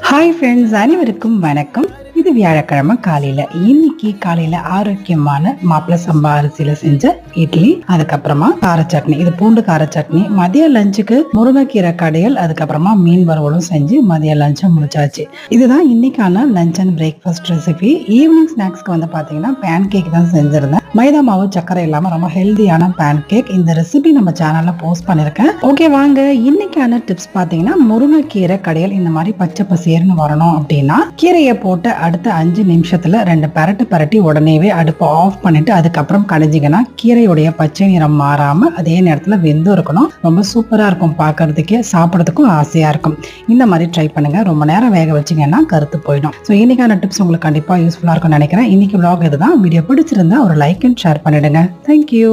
Hi friends, அனைவருக்கும் வணக்கம். இது வியாழக்கிழமை காலையில. இன்னைக்கு காலையில ஆரோக்கியமான மாப்பிள சம்பா அரிசியில செஞ்ச இட்லி, அதுக்கப்புறமா கார சட்னி. இது பூண்டு கார சட்னி. மதிய லஞ்சுக்கு முருங்கைக்கீரை கடையல், அதுக்கப்புறமா மீன் வறுவலும் செஞ்சு மதிய லஞ்சை முடிச்சாச்சு. இதுதான் இன்னைக்கான lunch and breakfast recipe. Evening ஸ்நாக்ஸ்க்கு வந்து பாத்தீங்கன்னா பேன் கேக் தான் செஞ்சிருந்தேன். மைதா மாவு சக்கரை இல்லாம ரொம்ப ஹெல்தியான பேன் கேக். இந்த ரெசிபி நம்ம சேனல்ல போஸ்ட் பண்ணிருக்கேன். ஓகே, வாங்க இன்னைக்கான டிப்ஸ் பாத்தீங்கன்னா முருங்கைக்கீரை கடையல் இந்த மாதிரி பச்சை பசேர்னு வரணும் அப்படின்னா கீரையை போட்டு அடுத்த 5 நிமிஷத்துல 2 பரட்டி உடனேவே அடுப்பை ஆஃப் பண்ணிட்டு அதுக்கப்புறம் கடைஞ்சிங்கன்னா கீரையுடைய பச்சை நிறம் மாறாம அதே நேரத்துல வெந்து இருக்கணும். ரொம்ப சூப்பரா இருக்கும், பார்க்கறதுக்கே சாப்பிடறதுக்கும் ஆசையா இருக்கும். இந்த மாதிரி ட்ரை பண்ணுங்க. ரொம்ப நேரம் வேக வச்சீங்கன்னா கருத்து போயிடும். ஸோ இன்னைக்கான டிப்ஸ் உங்களுக்கு கண்டிப்பா யூஸ்ஃபுல்லா இருக்கும்னு நினைக்கிறேன். இன்னைக்கு vlog இதுதான். வீடியோ பிடிச்சிருந்தா ஒரு லைக் அண்ட் ஷேர் பண்ணிடுங்க. தேங்க்யூ.